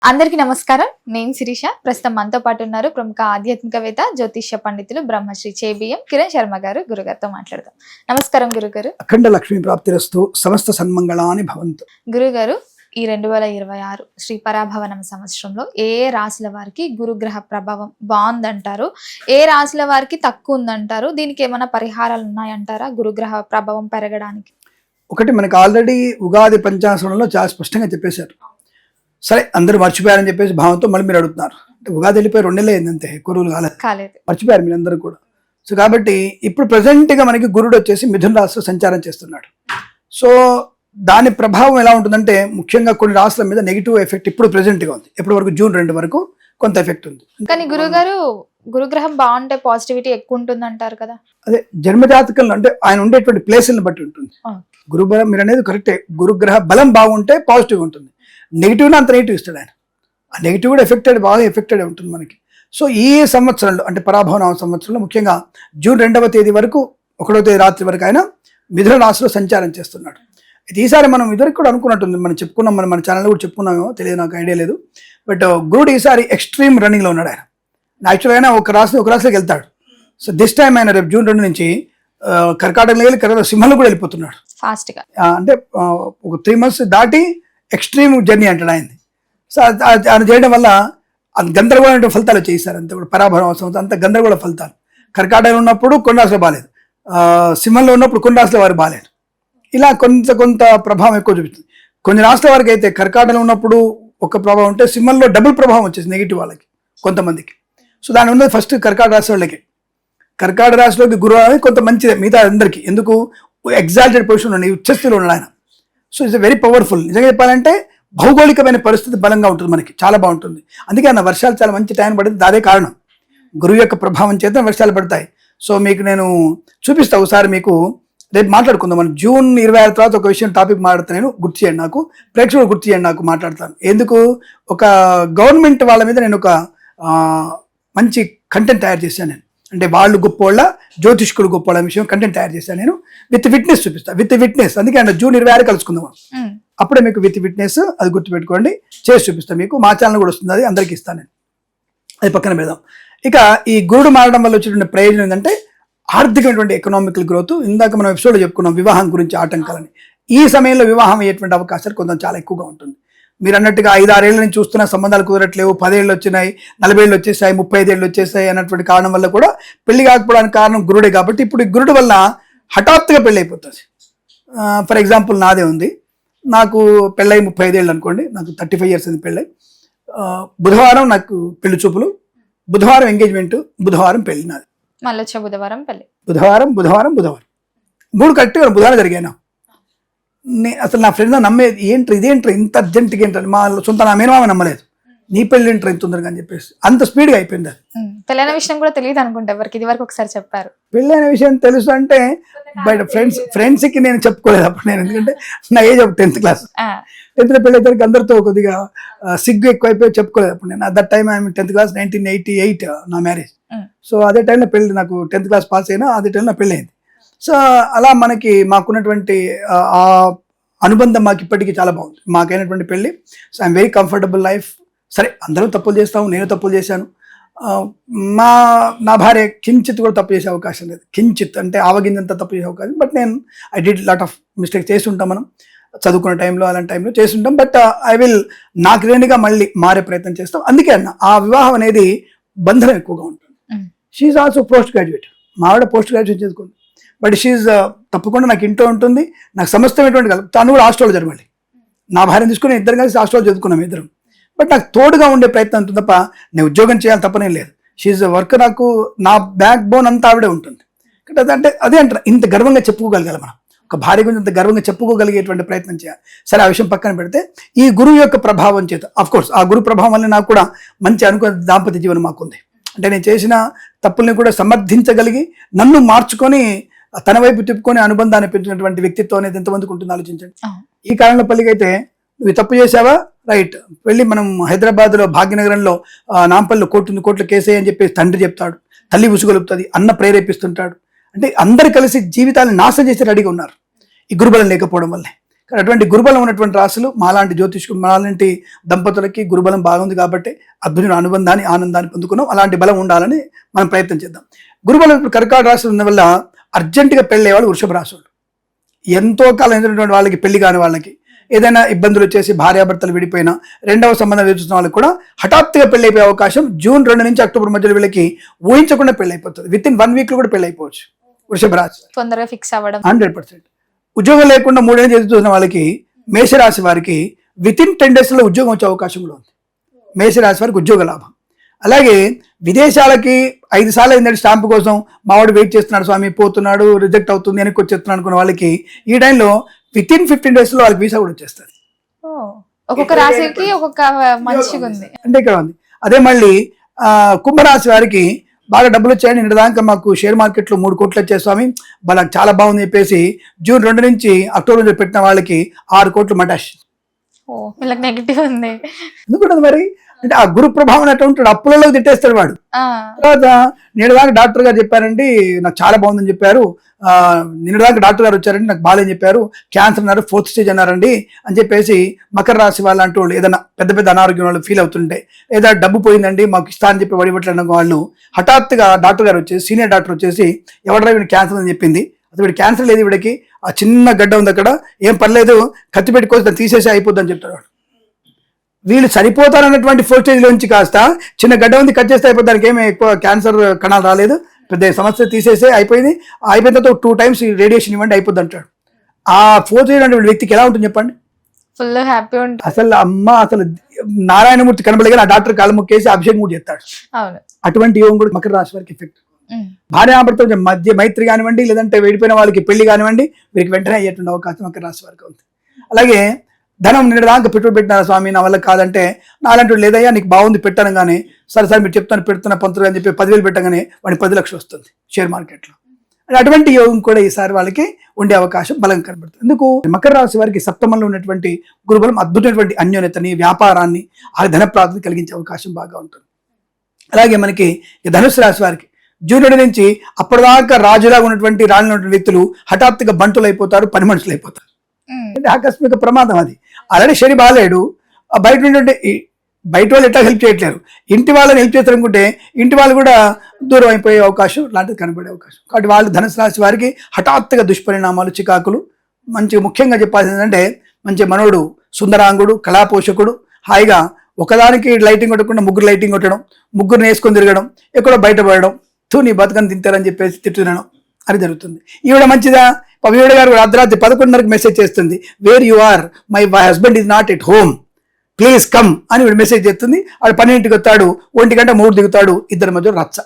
అందరికీ నమస్కారం. నేను శిరీష. ప్రస్తుతం మనతో పాటు ఉన్నారు ప్రముఖ ఆధ్యాత్మికవేత్త, జ్యోతిష్య పండితులు బ్రహ్మశ్రీ చేబిఎం కిరణ్ శర్మ గారు. గురుగారితో మాట్లాడదాం. నమస్కారం గురుగారు. అఖండ లక్ష్మీ ప్రాప్తిరస్తు, సమస్త సన్మంగళాని భవంతు. గురుగారు, ఈ 2026 శ్రీ పరాభవనం సంవత్సరంలో ఏ రాశుల వారికి గురుగ్రహ ప్రభావం బాగుందంటారు, ఏ రాశుల వారికి తక్కువ ఉందంటారు, దీనికి ఏమైనా పరిహారాలు ఉన్నాయంటారా గురుగ్రహ ప్రభావం పెరగడానికి? ఒకటి, మనకి ఆల్రెడీ ఉగాది పంచాంగంలో చాలా స్పష్టంగా చెప్పేశారు. సరే, అందరూ మర్చిపోయారని చెప్పేసి భావంతో మళ్ళీ మీరు అడుగుతున్నారు. అంటే ఉగాది వెళ్ళిపోయి 2 నెలలు అయిందంతే, ఎక్కువ రోజులు కాలేదు, మర్చిపోయారు మీరు అందరూ కూడా. సో కాబట్టి ఇప్పుడు ప్రజెంట్గా మనకి గురుడు వచ్చేసి మిథున రాశిలో సంచారం చేస్తున్నాడు. సో దాని ప్రభావం ఎలా ఉంటుందంటే, ముఖ్యంగా కొన్ని రాశుల మీద నెగిటివ్ ఎఫెక్ట్ ఇప్పుడు ప్రెసెంట్గా ఉంది. ఎప్పటి వరకు జూన్ 2 వరకు కొంత ఎఫెక్ట్ ఉంది. కానీ గురుగారు, గురుగ్రహం బాగుంటే పాజిటివిటీ ఎక్కువ ఉంటుంది అంటారు కదా. అదే జన్మజాతకంలో అంటే ఆయన ఉండేటువంటి ప్లేసులను బట్టి ఉంటుంది. గురుబలం మీరు అనేది కరెక్టే. గురుగ్రహ బలం బాగుంటే పాజిటివ్ ఉంటుంది, నెగిటివ్ని అంత నెగిటివ్ ఇస్తాడు ఆయన. ఆ నెగిటివ్ కూడా బాగా ఎఫెక్టెడ్ ఉంటుంది మనకి. సో ఈ సంవత్సరంలో అంటే పరాభవనామ సంవత్సరంలో ముఖ్యంగా జూన్ 2వ తేదీ వరకు 1వ తేదీ రాత్రి వరకు ఆయన మిథున రాశిలో సంచారం చేస్తున్నాడు. అయితే ఈసారి మనం ఇదివరకు కూడా అనుకున్నట్టుంది, మనం చెప్పుకున్నాం, మన ఛానల్లో కూడా చెప్పుకున్నామేమో తెలియదు, నాకు ఐడియా లేదు. బట్ గురుడు ఈసారి ఎక్స్ట్రీమ్ రన్నింగ్లో ఉన్నాడు. ఆయన యాక్చువల్గా ఆయన ఒక రాశిలోకి వెళ్తాడు. సో దిస్ టైం ఆయన రేపు జూన్ 2 నుంచి కర్కాటకంలో వెళ్ళి కర్కాటక సింహంలో కూడా వెళ్ళిపోతున్నాడు ఫాస్ట్గా. అంటే ఒక 3 months దాటి ఎక్స్ట్రీమ్ జర్నీ అంటాడు ఆయనది. సో ఆయన చేయడం వల్ల అది గందరగోళ ఫలితాలు వచ్చేసారు. అంతే కూడా పరాభవం అవసరం, అంత గందరగోళ ఫలితాలు. కర్కాటకలో ఉన్నప్పుడు కొన్ని రాశులు బాగాలేదు, సింహంలో ఉన్నప్పుడు కొన్ని రాశుల వారు బాగాలేదు. ఇలా కొంత ప్రభావం ఎక్కువ చూపిస్తుంది. కొన్ని రాష్ట్రాల వారికి అయితే కర్కాటకలో ఉన్నప్పుడు ఒక ప్రభావం ఉంటే సింహంలో డబుల్ ప్రభావం వచ్చేసి నెగిటివ్ వాళ్ళకి కొంతమందికి. సో దాని ఉన్నది ఫస్ట్ కర్కాటక రాశి వాళ్ళకి. కర్కాటక రాశిలోకి గురువు అనేది కొంత మంచిదే మిగతా అందరికీ. ఎందుకు? ఎగ్జాల్టెడ్ పొజిషన్ ఉన్నాయి, ఉచ్చస్థితిలో ఉన్నాడు ఆయన. So it's very powerful. నిజంగా చెప్పాలంటే భౌగోళికమైన పరిస్థితి బలంగా ఉంటుంది మనకి, చాలా బాగుంటుంది. అందుకే అన్న వర్షాలు చాలా మంచి టైం పడింది, అదే కారణం. గురువు యొక్క ప్రభావం చేత వర్షాలు పడతాయి. సో మీకు నేను చూపిస్తా ఒకసారి, మీకు రేపు మాట్లాడుకుందాం. మనం జూన్ 26 తర్వాత ఒక విషయం టాపిక్ మాట్లాడతాను, నేను గుర్తు చేయండి నాకు, ప్రేక్షకులు గుర్తు చేయండి నాకు, మాట్లాడతాను. ఎందుకు? ఒక గవర్నమెంట్ వాళ్ళ మీద నేను ఒక మంచి కంటెంట్ తయారు చేశాను నేను. అంటే వాళ్ళు గొప్పోళ్ళ, జ్యోతిష్కుడు గొప్పోళ్ళ విషయం కంటెంట్ తయారు చేశాను నేను. విత్ విట్నెస్ చూపిస్తా, విత్ విట్నెస్. అందుకే అంటే జూన్ 26 కలుసుకుందాం. అప్పుడే మీకు విత్ విట్నెస్ అది గుర్తుపెట్టుకోండి, చేసి చూపిస్తాను మీకు. మా ఛానల్ కూడా వస్తుంది, అది అందరికీ ఇస్తాను నేను. అది పక్కన పెడదాం. ఇక ఈ గురుడు మారడం వల్ల వచ్చేటువంటి ప్రయోజనం ఏంటంటే ఆర్థికమైనటువంటి ఎకనామికల్ గ్రోత్. ఇందాక మనం ఎపిసోడ్లో చెప్పుకున్నాం వివాహం గురించి, ఆటంకాలని. ఈ సమయంలో వివాహం అయ్యేటువంటి అవకాశాలు కొంచెం చాలా ఎక్కువగా ఉంటుంది. మీరు అన్నట్టుగా 5-6 ఏళ్ళ నుంచి చూస్తున్న సంబంధాలు కుదరట్లేవు, 10 ఏళ్ళు వచ్చినాయి, 40 ఏళ్ళు వచ్చేసాయి, 35 ఏళ్ళు వచ్చేసాయి అన్నటువంటి కారణం వల్ల కూడా పెళ్లి కాకపోవడానికి కారణం గురుడే. కాబట్టి ఇప్పుడు ఈ గురుడు వల్ల హఠాత్తుగా పెళ్ళి అయిపోతుంది. ఫర్ ఎగ్జాంపుల్ నాదే ఉంది. నాకు పెళ్ళై 35 ఏళ్ళు అనుకోండి, నాకు 35 years అయింది పెళ్ళై. బుధవారం నాకు పెళ్లి చూపులు, బుధవారం ఎంగేజ్మెంట్, బుధవారం పెళ్లి నాది. మళ్ళీ వచ్చే బుధవారం పెళ్లి. బుధవారం 3 కరెక్ట్గా బుధవారం జరిగాను. అసలు నా ఫ్రెండ్ నమ్మేది ఇదేంట్రా ఇంత అర్జెంట్గా ఏంటని. మా సొంత నా మేనమామ నమ్మలేదు, నీ పెళ్ళి ఏంట్రా ఇంత తొందరగా అని చెప్పేసి. అంత స్పీడ్గా అయిపోయింది అది. పెళ్ళైన విషయం కూడా తెలియదు అనుకుంటా ఎవరికి, ఇది వరకు ఒకసారి చెప్పారు. పెళ్ళైన విషయం తెలుసు అంటే బయట ఫ్రెండ్స్కి నేను చెప్పుకోలేదు అప్పుడు నేను. ఎందుకంటే నా ఏజ్ ఒక 10th class. 10th పెళ్ళి అయితే అందరితో కొద్దిగా సిగ్గు ఎక్కువైపోయి చెప్పుకోలేదు అప్పుడు నేను. That time I'm 10th class, 1988 నా మ్యారేజ్. సో అదే టైంలో పెళ్ళి, నాకు 10th class పాస్ అయినా అదే టైంలో పెళ్ళి అయింది. సో అలా మాకున్నటువంటి ఆ అనుబంధం మాకు ఇప్పటికీ చాలా బాగుంది, మాకైనటువంటి పెళ్ళి. So I'm very comfortable life. సరే, అందరూ తప్పులు చేస్తాము, నేను తప్పులు చేశాను. నా భార్య కించిత్ కూడా తప్పు చేసే అవకాశం లేదు, కించిత్ అంటే ఆవగింజంతా తప్పు చేసే అవకాశం. బట్ నేను I did lot of mistakes చేస్తుంటాం, మనం చదువుకునే టైంలో అలాంటి టైంలో చేస్తుంటాం. బట్ ఐ విల్ నాకు రేణుగా మళ్ళీ మారే ప్రయత్నం చేస్తాం. అందుకే అన్న ఆ వివాహం అనేది బంధనం ఎక్కువగా ఉంటుంది. షీఈ్ ఆల్సో పోస్ట్ గ్రాడ్యుయేట్, మా ఆవిడ పోస్ట్ గ్రాడ్యుయేట్ చదువుకుంది. బట్ షీఈ్ తప్పకుండా నాకు ఇంట్లో ఉంటుంది, నాకు సమస్తమైనటువంటి కాదు. తను కూడా హాస్టల్లో జరగాలి, నా భార్యను తీసుకుని ఇద్దరు కలిసి హాస్టల్లో చదువుకున్నాం ఇద్దరం. బట్ నాకు తోడుగా ఉండే ప్రయత్నం ఉంటుంది తప్ప నేను ఉద్యోగం చేయాలి తప్పనేం లేదు. షీఈ్ వర్క్, నాకు నా బ్యాక్ బోన్ అంతా ఆవిడే ఉంటుంది. అంటే అదే అంటారు, ఇంత గర్వంగా చెప్పుకోగలగాలి మనం, ఒక భార్య గురించి ఇంత గర్వంగా చెప్పుకోగలిగేటువంటి ప్రయత్నం చేయాలి. సరే, ఆ విషయం పక్కన పెడితే ఈ గురువు యొక్క ప్రభావం చేత, అఫ్కోర్స్ ఆ గురు ప్రభావం వల్ల నాకు కూడా మంచి అనుకున్న దాంపత్య జీవనం మాకుంది. అంటే నేను చేసిన తప్పుల్ని కూడా సమర్థించగలిగి నన్ను మార్చుకొని తన వైపు తిప్పుకొని అనుబంధాన్ని పెంచినటువంటి వ్యక్తిత్వం అనేది ఎంతమందికి ఉంటుంది ఆలోచించండి. ఈ కాలంలో పల్లికైతే నువ్వు తప్పు చేసావా, రైట్, వెళ్ళి మనం హైదరాబాద్లో భాగ్యనగరంలో నాంపల్లిలో కోట్ల కేసే అని చెప్పి తండ్రి చెప్తాడు, తల్లి ఉసుగొలుపుతుంది, అన్న ప్రేరేపిస్తుంటాడు. అంటే అందరు కలిసి జీవితాలను నాశనం చేసి రెడీగా ఉన్నారు ఈ గురుబలం లేకపోవడం వల్లే. అటువంటి గురుబలం ఉన్నటువంటి రాశులు మాలాంటి జ్యోతిష్కు మాలాంటి దంపతులకి గురుబలం బాగుంది కాబట్టి అద్భుతమైన అనుబంధాన్ని ఆనందాన్ని పొందుకున్నాం. అలాంటి బలం ఉండాలని మనం ప్రయత్నం చేద్దాం. గురుబలం ఇప్పుడు కర్కాటక రాశులు ఉన్న వల్ల అర్జెంటుగా పెళ్ళే వాళ్ళు వృషభ రాశులు, ఎంతో కాలం ఎదురైనటువంటి వాళ్ళకి, పెళ్లి కాని వాళ్ళకి, ఏదైనా ఇబ్బందులు వచ్చేసి భార్యాభర్తలు విడిపోయినా రెండవ సంబంధం ఎదుర్కొన్న వాళ్ళకి కూడా హఠాత్తుగా పెళ్లి అయిపోయే అవకాశం జూన్ 2 నుంచి అక్టోబర్ మధ్యలో వీళ్ళకి ఊహించకుండా పెళ్లి అయిపోతుంది. విత్ ఇన్ 1 వీక్ లో కూడా పెళ్లి అయిపోవచ్చు వృషభ రాశి, తొందరగా ఫిక్స్ అవ్వడం. 100%. ఉద్యోగం లేకుండా 3 ఏళ్ళు ఎదురు చూసిన వాళ్ళకి, మేషరాశి వారికి విత్ ఇన్ 10 days లో ఉద్యోగం వచ్చే అవకాశం కూడా ఉంది. మేషరాశి వారికి ఉద్యోగ లాభం. అలాగే విదేశాలకి 5 సార్లు అయిందంటే స్టాంపు కోసం మావాడు వెయిట్ చేస్తున్నాడు, స్వామి పోతున్నాడు, రిజెక్ట్ అవుతుంది, వెనక్కి వచ్చేస్తున్నాడు అనుకున్న వాళ్ళకి ఈ టైంలో విత్ ఇన్ 15 days లో వాళ్ళకి వీసా కూడా వచ్చేస్తుంది. ఒక్కొక్క రాశికి ఒక్కొక్క మంచిగా ఉంది అంటే ఇక్కడ ఉంది. అదే మళ్ళీ కుంభరాశి వారికి బాగా డబ్బులు వచ్చాయని నిన్నదాకా మాకు షేర్ మార్కెట్లో 3 కోట్లు వచ్చాయి స్వామి, వాళ్ళకి చాలా బాగుంది చెప్పేసి జూన్ 2 నుంచి అక్టోబర్ నుంచి పెట్టిన వాళ్ళకి 6 కోట్లు మటాష్. వీళ్ళకి నెగిటివ్ ఉంది ఎందుకుంటుంది మరి అంటే ఆ గురు ప్రభావం అట్లా ఉంటాడు, అప్పులలో తిట్టేస్తాడు వాడు. తర్వాత నిన్నదాకా డాక్టర్ గారు చెప్పారండి నాకు చాలా బాగుందని చెప్పారు, నిన్నదాకా డాక్టర్ గారు వచ్చారండి నాకు బాగాలేని చెప్పారు, క్యాన్సర్ అన్నారు, 4th stage అన్నారండి అని చెప్పేసి మకర రాశి వాళ్ళు అంటూ ఏదైనా పెద్ద పెద్ద అనారోగ్యం వాళ్ళు ఫీల్ అవుతుంటే, లేదా డబ్బు పోయిందండి మాకు ఇస్తా అని చెప్పి వడిపట్ల వాళ్ళు హఠాత్తుగా డాక్టర్ గారు వచ్చేసి, సీనియర్ డాక్టర్ వచ్చేసి ఎవడరా వీడికి క్యాన్సర్ అని చెప్పింది, అసలు వీడి క్యాన్సర్ లేదు, వీడికి ఆ చిన్న గడ్డ ఉంది అక్కడ, ఏం పర్లేదు కత్తి పెట్టుకోవచ్చు దాన్ని తీసేసి అయిపోద్ది అని చెప్తాడు. వీళ్ళు సరిపోతారన్నటువంటి 4th stage నుంచి కాస్త చిన్న గడ్డ ఉంది కట్ చేస్తే అయిపోతుంది, దానికి ఏమి ఎక్కువ క్యాన్సర్ కణాలు రాలేదు, పెద్ద సమస్య తీసేసి అయిపోయింది, అయిపోయిన తర్వాత 2 times రేడియేషన్ ఇవ్వండి అయిపోద్ది అంటాడు. ఆ 4th stage అనే వ్యక్తికి ఎలా ఉంటుంది చెప్పండి, ఫుల్ హ్యాపీ ఉంటుంది. అసలు అసలు నారాయణమూర్తి కనబడగా ఆ డాక్టర్ కాలు ముక్కేసి అభిషేకం కూడా చేస్తాడు. అటువంటి యోగం కూడా మకర రాశి వారికి ఎఫెక్ట్. భార్యాభర్త మధ్య మైత్రి కానివ్వండి, లేదంటే వెళ్ళిపోయిన వాళ్ళకి పెళ్లి కానివ్వండి, వీరికి వెంటనే అయ్యేటువంటి అవకాశం మకర రాశి వారికి ఉంది. అలాగే ధనం నిన్న దాకా పెట్టుబడి పెట్టినారా స్వామి నా వల్ల కాదంటే, నాలంటూ లేదయ్యా నీకు బాగుంది పెట్టాను కానీ, సరే సార్ మీరు చెప్తాను పెడుతున్న పంతులు అని చెప్పి 10,000 పెట్టగానే వాడికి 10 లక్షలు వస్తుంది షేర్ మార్కెట్లో. అటువంటి యోగం కూడా ఈసారి వాళ్ళకి ఉండే అవకాశం బలంగా కనబడుతుంది. ఎందుకు మకర రాశి వారికి సప్తమంలో ఉన్నటువంటి గురుబలం అద్భుతమైనటువంటి అన్యోన్యతని, వ్యాపారాన్ని, ఆ ధన ప్రాప్తిని కలిగించే అవకాశం బాగా ఉంటుంది. అలాగే మనకి ధనుసు రాశి వారికి జూన్ 2 నుంచి అప్పటిదాకా రాజులాగా ఉన్నటువంటి రాణి వ్యక్తులు హఠాత్తుగా బంటులు అయిపోతారు, పని మనుషులు అయిపోతారు. ఆకస్మిక ప్రమాదం అది. ఆల్రెడీ శని బాగాలేడు, బయట బయట వాళ్ళు ఎట్లా హెల్ప్ చేయట్లేరు, ఇంటి వాళ్ళని హెల్ప్ చేస్తారు అనుకుంటే ఇంటి వాళ్ళు కూడా దూరం అయిపోయే అవకాశం లాంటిది కనబడే అవకాశం. కాబట్టి వాళ్ళు ధనుసు రాశి వారికి హఠాత్తుగా దుష్పరిణామాలు, చికాకులు. మంచిగా ముఖ్యంగా చెప్పాల్సింది ఏంటంటే, మంచి మనోడు సుందరాంగుడు, కళాపోషకుడు, హాయిగా ఒకదానికి లైటింగ్ కొట్టకుండా 3 లైటింగ్ కొట్టడం, 3 వేసుకొని తిరగడం, ఎక్కడో బయటపడడం, నీ బతుకని తింటారని చెప్పేసి తిట్టునడం అని జరుగుతుంది. ఈవిడ మంచిదా, ఈవిడ గారు అర్ధరాత్రి 11:30కి మెసేజ్ చేస్తుంది, where you are, my husband is not at home please come అని వీడు మెసేజ్ చేస్తుంది. వాడు 12కి వస్తాడు, 1 గంట 3 దిగుతాడు, ఇద్దరి మధ్య రచ్చ.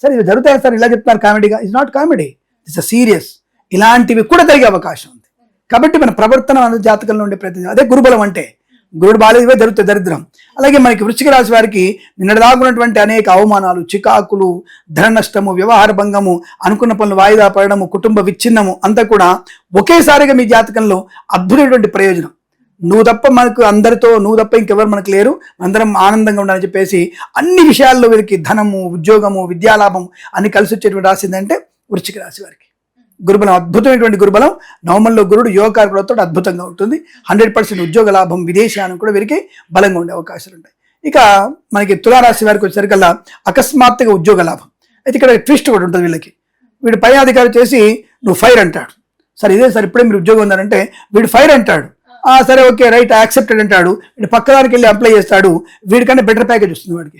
సరే ఇవి జరుగుతాయి సార్, ఇలా చెప్తున్నారు కామెడీగా, it's not comedy, it's a serious. ఇలాంటివి కూడా జరిగే అవకాశం ఉంది. కాబట్టి మన ప్రవర్తన జాతకంలో ఉండే ప్రతి అదే గురుబలం అంటే, గురుడు బాలేవే జరుగుతాయి దరిద్రం. అలాగే మనకి వృశ్చిక రాశి వారికి నిన్నదాకున్నటువంటి అనేక అవమానాలు, చికాకులు, ధన నష్టము, వ్యవహార భంగము, అనుకున్న పనులు వాయిదా పడడము, కుటుంబ విచ్ఛిన్నము అంతా కూడా ఒకేసారిగా మీ జాతకంలో అద్భుతమైనటువంటి ప్రయోజనం. నువ్వు తప్ప మనకు అందరితో, నువ్వు తప్ప ఇంకెవరు మనకు లేరు, అందరం ఆనందంగా ఉండాలని చెప్పేసి అన్ని విషయాల్లో వీరికి ధనము, ఉద్యోగము, విద్యాలాభం అన్ని కలిసి వచ్చేటువంటి రాశి ఏంటంటే వృశ్చిక రాశి వారికి. గురుబలం అద్భుతమైనటువంటి గురుబలం. నవమంలో గురుడు యోగకారకులతో అద్భుతంగా ఉంటుంది. 100% ఉద్యోగ లాభం, విదేశానికి కూడా వీరికి బలంగా ఉండే అవకాశాలు ఉంటాయి. ఇక మనకి తులారాశి వారికి వచ్చేసరికల్లా అకస్మాత్తుగా ఉద్యోగ లాభం. అయితే ఇక్కడ ట్విస్ట్ కూడా ఉంటుంది వీళ్ళకి. వీడు పై అధికారి చేసి నువ్వు ఫైర్ అంటాడు, సరే ఇదే సార్ ఇప్పుడే మీరు ఉద్యోగం ఉందంటే వీడు ఫైర్ అంటాడు, సరే ఓకే రైట్ యాక్సెప్టెడ్ అంటాడు. వీడు పక్కదానికి వెళ్ళి అప్లై చేస్తాడు, వీడికంటే బెటర్ ప్యాకేజ్ వస్తుంది వాడికి.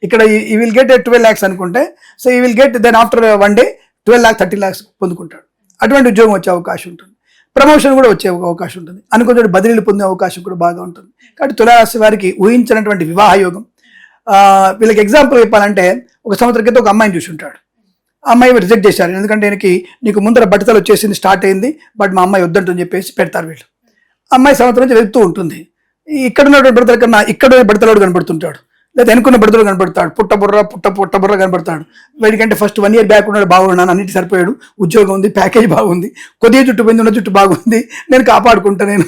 ఇక్కడ ఈ విల్ గెట్ 12 lakhs అనుకుంటే, so he will get then after 1 day 12 lakhs 30 lakhs పొందుకుంటాడు. అటువంటి ఉద్యోగం వచ్చే అవకాశం ఉంటుంది. ప్రమోషన్ కూడా వచ్చే అవకాశం ఉంటుంది. అనుకున్న బదిలీలు పొందే అవకాశం కూడా బాగా ఉంటుంది. కాబట్టి తులారాశి వారికి ఊహించినటువంటి వివాహ యోగం. వీళ్ళకి ఎగ్జాంపుల్ చెప్పాలంటే, ఒక సంవత్సరం క్రితం ఒక అమ్మాయిని చూసి ఉంటాడు. ఆ అమ్మాయి రిజెక్ట్ చేశారు, ఎందుకంటే నీకు ముందర బట్టతలు వచ్చేసింది, స్టార్ట్ అయింది, బట్ మా అమ్మాయి వద్దంటని చెప్పేసి పెడతారు వీళ్ళు. అమ్మాయి సంవత్సరం నుంచి వెళ్తూ ఉంటుంది. ఇక్కడ ఉన్నటువంటి బడతల కన్నా ఇక్కడ బడతలోడు కనబడుతుంటాడు, లేదా వెనుకున్న బడతలు కనబడతాడు, పుట్టబుర్ర కనబడతాడు. వీడికంటే ఫస్ట్ 1 year బ్యాక్ ఉన్నాడు, బాగున్నాను, అన్నిటి సరిపోయాడు, ఉద్యోగం ఉంది, ప్యాకేజ్ బాగుంది, కొద్దిగా చుట్టూ పోయింది, ఉన్న చుట్టూ బాగుంది, నేను కాపాడుకుంటా, నేను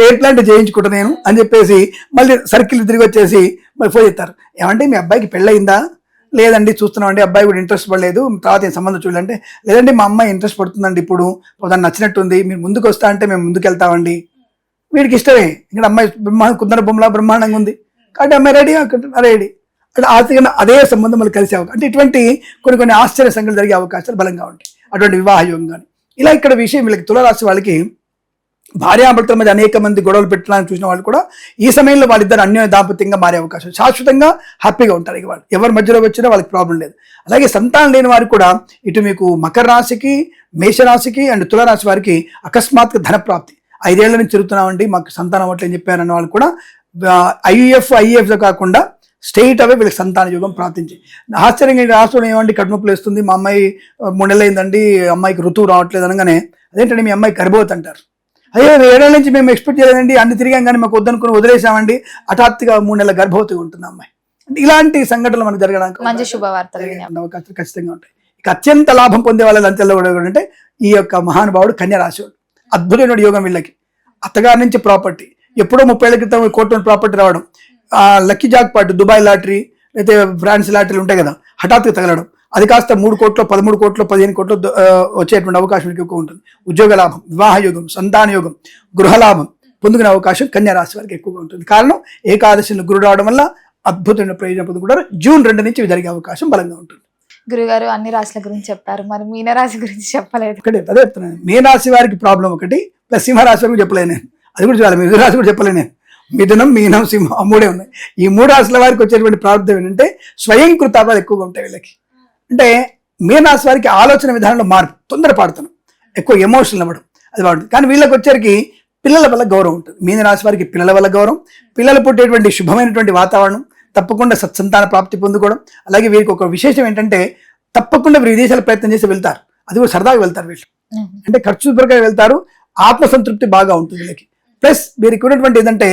ఎయిర్ ప్లాంట్ చేయించుకుంటా నేను అని చెప్పేసి మళ్ళీ సర్కిల్ తిరిగి వచ్చేసి మరి ఫోన్ చేస్తారు, ఏమంటే మీ అబ్బాయికి పెళ్ళయిందా, లేదండి చూస్తున్నామండి అబ్బాయి కూడా ఇంట్రెస్ట్ పడలేదు, తర్వాత ఏం సంబంధం చూడాలంటే, లేదండి మా అమ్మాయి ఇంట్రెస్ట్ పడుతుందండి, ఇప్పుడు దాన్ని నచ్చినట్టుంది, మీరు ముందుకు వస్తా అంటే మేము ముందుకు వెళ్తామండి. వీడికి ఇష్టమే, ఇక్కడ అమ్మాయి కుందర బొమ్మలా బ్రహ్మాండంగా ఉంది కాబట్టి అమ్మాయి రెడీ రెడీ అంటే ఆర్థికంగా అదే సంబంధం మళ్ళీ కలిసే అవకాశం, అంటే ఇటువంటి కొన్ని ఆశ్చర్య సంఘటనలు జరిగే అవకాశాలు బలంగా ఉంటాయి అటువంటి వివాహ యోగం కానీ. ఇలా ఇక్కడ విషయం వీళ్ళకి తులారాశి వాళ్ళకి భార్యాభర్తల మధ్య అనేక మంది గొడవలు పెట్టడానికి చూసిన వాళ్ళు కూడా ఈ సమయంలో వాళ్ళిద్దరు అన్యోన్య దాంపత్యంగా మారే అవకాశం, శాశ్వతంగా హ్యాపీగా ఉంటారు. ఇక వాళ్ళు ఎవరి మధ్యలో వచ్చినా వాళ్ళకి ప్రాబ్లం లేదు. అలాగే సంతానం లేని వారికి కూడా ఇటు మీకు మకర రాశికి, మేషరాశికి అండ్ తులారాశి వారికి అకస్మాత్తుగా ధన ప్రాప్తి, 5 ఏళ్ల నుంచి తిరుగుతున్నామండి మాకు సంతానం అవ్వట్లేని చెప్పారన్న వాళ్ళు కూడా ఐఏఎఫ్ కాకుండా స్ట్రెయిట్ అవే వీళ్ళకి సంతాన యోగం ప్రాప్తించి. ఆశ్చర్యంగా రాష్ట్రంలో ఏమండి కడుపునొప్పులు వేస్తుంది, మా అమ్మాయి 3 నెలలు అయిందండి, అమ్మాయికి ఋతువు రావట్లేదు అనగానే అదేంటంటే మీ అమ్మాయి గర్భవతి అంటారు. అయ్యో 7 ఏళ్ల నుంచి మేము ఎక్స్పెక్ట్ చేయలేదండి, అన్ని తిరిగాం కానీ మాకు వద్దనుకుని వదిలేసామండి, హఠాత్తుగా 3 నెలల గర్భవతి ఉంటుంది అమ్మాయి. ఇలాంటి సంఘటనలు మనకు జరగడానికి మంచి శుభవార్తలు అవకాశాలు ఖచ్చితంగా ఉంటాయి. ఇక అత్యంత లాభం పొందే వాళ్ళ అంతలో కూడా అంటే ఈ యొక్క మహానుభావుడు కన్యా రాశి వాడు. అద్భుతమైన యోగం వీళ్ళకి. అత్తగారి నుంచి ప్రాపర్టీ, ఎప్పుడో 30 ఏళ్ల క్రితం కోటి ప్రాపర్టీ రావడం, lucky jackpot, Dubai lottery అయితే ఫ్రాన్స్ లాటరీలు ఉంటాయి కదా, హఠాత్తుగా తగలడం, అది కాస్త 3 కోట్లు 13 కోట్లు 15 కోట్లు వచ్చేటువంటి అవకాశం ఎక్కువ ఉంటుంది. ఉద్యోగ లాభం, వివాహ యోగం, సంతాన యోగం, గృహలాభం పొందుకునే అవకాశం కన్యా రాశి వారికి ఎక్కువగా ఉంటుంది. కారణం ఏకాదశిలో గురుడు రావడం వల్ల అద్భుతమైన ప్రయోజనం పొందుకుంటారు. జూన్ 2 నుంచి ఇవి జరిగే అవకాశం బలంగా ఉంటుంది. గురుగారు అన్ని రాశుల గురించి చెప్పారు, మరి మీనరాశి గురించి చెప్పలేదు. ఒకటి అదే చెప్తున్నాను, మీనరాశి వారికి ప్రాబ్లం ఒకటి, ప్లస్ సింహరాశి వారికి చెప్పలేను నేను, అది కూడా చూడాలి. మిథున రాశి కూడా చెప్పలేను నేను, మిథునం, మీనం, సింహం 3 ఉన్నాయి. ఈ 3 రాశుల వారికి వచ్చేటువంటి ప్రార్థన ఏంటంటే స్వయం కృతాపాలు ఎక్కువగా ఉంటాయి వీళ్ళకి. అంటే మీనరాశి వారికి ఆలోచన విధానంలో మార్పు, తొందరపాడుతున్నాం, ఎక్కువ ఎమోషనల్ అవ్వడం, అది బాగుంటుంది. కానీ వీళ్ళకి వచ్చరికి పిల్లల వల్ల గౌరవం ఉంటుంది. మీనరాశి వారికి పిల్లల వల్ల గౌరవం, పిల్లలు పుట్టేటువంటి శుభమైనటువంటి వాతావరణం, తప్పకుండా సత్సంతాన ప్రాప్తి పొందుకోవడం. అలాగే వీరికి ఒక విశేషం ఏంటంటే తప్పకుండా వీరు విదేశాల ప్రయత్నం చేసి వెళ్తారు, అది కూడా సరదాగా వెళ్తారు వీళ్ళు, అంటే ఖర్చు ప్రకారం వెళ్తారు, ఆత్మసంతృప్తి బాగా ఉంటుంది వీళ్ళకి. ప్లస్ వీరికి ఉన్నటువంటి ఏంటంటే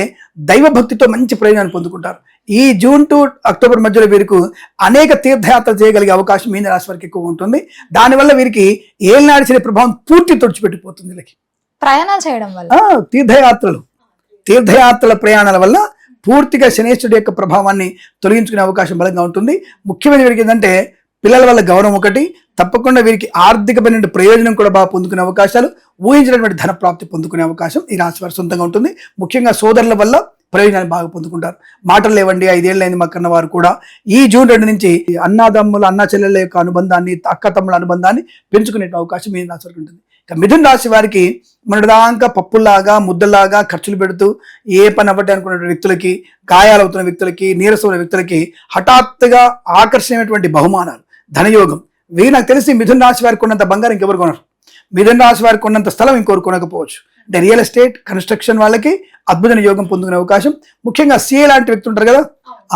దైవభక్తితో మంచి ప్రయోజనాన్ని పొందుకుంటారు. ఈ జూన్ టు అక్టోబర్ మధ్యలో వీరికి అనేక తీర్థయాత్ర చేయగలిగే అవకాశం మీన రాశి వారికి ఎక్కువ ఉంటుంది. దానివల్ల వీరికి ఏలినాడి శని ప్రభావం పూర్తి తుడిచిపెట్టిపోతుంది వీళ్ళకి. ప్రయాణాలు చేయడం వల్ల, తీర్థయాత్రల ప్రయాణాల వల్ల పూర్తిగా శనేశ్వరుడి యొక్క ప్రభావాన్ని తొలగించుకునే అవకాశం బలంగా ఉంటుంది. ముఖ్యమైన వీరికి ఏంటంటే పిల్లల వల్ల గౌరవం ఒకటి, తప్పకుండా వీరికి ఆర్థికమైన ప్రయోజనం కూడా బాగా పొందుకునే అవకాశాలు, ఊహించినటువంటి ధన ప్రాప్తి పొందుకునే అవకాశం ఈ రాశి వారి సొంతంగా ఉంటుంది. ముఖ్యంగా సోదరుల వల్ల ప్రయోజనాలు బాగా పొందుకుంటారు. మాటలు లేవండి 5 ఏళ్ళైంది మాకన్న వారు కూడా ఈ జూన్ 2 నుంచి అన్నాదమ్ముల అన్నా చెల్లెల యొక్క అనుబంధాన్ని, అక్క తమ్ముల అనుబంధాన్ని పెంచుకునే అవకాశం ఈ రాశి వారికి ఉంటుంది. ఇక మిథున రాశి వారికి మొన్నటిదాకా పప్పుల్లాగా ముద్దలాగా ఖర్చులు పెడుతూ ఏ పని అవ్వటే అనుకున్న వ్యక్తులకి, గాయాలవుతున్న వ్యక్తులకి, నీరసమైన వ్యక్తులకి హఠాత్తుగా ఆకర్షణీయమైనటువంటి బహుమానాలు, ధనయోగం. వీరు నాకు తెలిసి మిథున రాశి వారికి ఉన్నంత బంగారం ఇంకెవరు కొనరు, మిథున రాశి వారికి ఉన్నంత స్థలం ఇంకొకరు కొనకపోవచ్చు. అంటే రియల్ ఎస్టేట్, కన్స్ట్రక్షన్ వాళ్ళకి అద్భుతమైన యోగం పొందుకునే అవకాశం. ముఖ్యంగా సీఏ లాంటి వ్యక్తులు ఉంటారు కదా,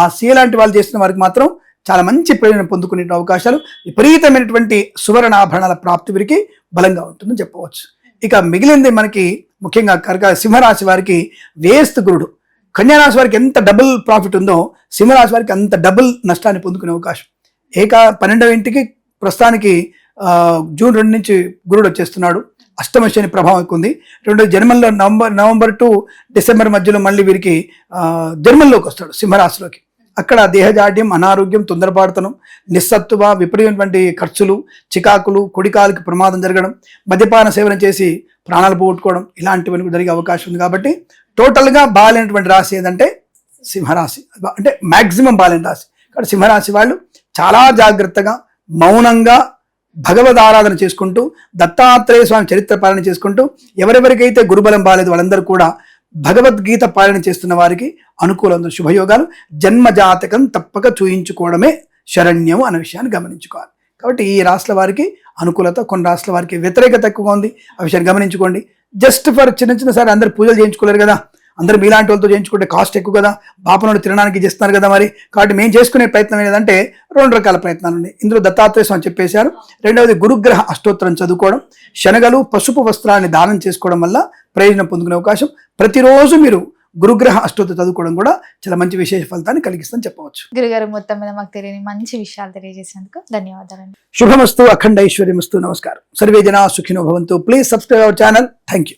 ఆ సీఏ లాంటి వాళ్ళు చేస్తున్న వారికి మాత్రం చాలా మంచి ప్రయోజనం పొందుకునే అవకాశాలు, విపరీతమైనటువంటి సువర్ణాభరణాల ప్రాప్తి వీరికి బలంగా ఉంటుందని చెప్పవచ్చు. ఇక మిగిలింది మనకి ముఖ్యంగా సింహరాశి వారికి వేస్తు గురుడు. కన్యారాశి వారికి ఎంత డబుల్ ప్రాఫిట్ ఉందో సింహరాశి వారికి అంత డబుల్ నష్టాన్ని పొందుకునే అవకాశం. 12వ ఇంటికి ప్రస్తుతానికి జూన్ 2 నుంచి గురుడు వచ్చేస్తున్నాడు. అష్టమ శని ప్రభావం ఎక్కువ ఉంది. రెండో జన్మల్లో నవంబర్ టు డిసెంబర్ మధ్యలో మళ్ళీ వీరికి జన్మల్లోకి వస్తాడు సింహరాశిలోకి. అక్కడ దేహజాడ్యం, అనారోగ్యం, తొందరపాటుతనం, నిస్సత్తువ, విపరీతమైనటువంటి ఖర్చులు, చికాకులు, కుడికాలకి ప్రమాదం జరగడం, మద్యపాన సేవన చేసి ప్రాణాలు పోగొట్టుకోవడం, ఇలాంటివన్నీ జరిగే అవకాశం ఉంది. కాబట్టి టోటల్గా బాగాలేనటువంటి రాశి ఏదంటే సింహరాశి, అంటే మ్యాక్సిమం బాగాలేని రాశి. కాబట్టి సింహరాశి వాళ్ళు చాలా జాగ్రత్తగా మౌనంగా భగవద్ ఆరాధన చేసుకుంటూ, దత్తాత్రేయ స్వామి చరిత్ర పాలన చేసుకుంటూ, ఎవరెవరికైతే గురుబలం బాలేదు వాళ్ళందరూ కూడా భగవద్గీత పాలన చేస్తున్న వారికి అనుకూలమైన శుభయోగాలు, జన్మజాతకం తప్పక చూయించుకోవడమే శరణ్యం అనే విషయాన్ని గమనించుకోవాలి. కాబట్టి ఈ రాశుల వారికి అనుకూలత, కొన్ని రాశుల వారికి వ్యతిరేకత ఎక్కువగా ఉంది, ఆ విషయాన్ని గమనించుకోండి. జస్ట్ ఫర్ చిన్న సారి అందరు పూజలు చేయించుకోలేరు కదా, అందరూ మీలాంటి వాళ్ళతో చేయించుకుంటే కాస్ట్ ఎక్కువ కదా, పాపనోడు తినడానికి చేస్తున్నారు కదా మరి. కాబట్టి మేము చేసుకునే ప్రయత్నం ఏంటంటే 2 రకాల ప్రయత్నాలు ఉన్నాయి. ఇందులో దత్తాత్రేయ స్వామి చెప్పేశారు. రెండవది గురుగ్రహ అష్టోత్తరం చదువుకోవడం, శనగలు, పసుపు వస్త్రాన్ని దానం చేసుకోవడం వల్ల ప్రయోజనం పొందుకునే అవకాశం. ప్రతిరోజు మీరు గురుగ్రహ అష్టోత్తరం చదువుకోవడం కూడా చాలా మంచి విశేష ఫలితాన్ని కలిగిస్తుందని చెప్పవచ్చు. గురుగారు మొత్తం మీద మాకు తెలియని మంచి విషయాలు తెలియజేసినందుకు ధన్యవాదాలండి. శుభమస్తు, అఖండ ఐశ్వర్యమస్తు. నమస్కారం. సర్వే జనా సుఖినో భవంతు. Please subscribe our channel. Thank you.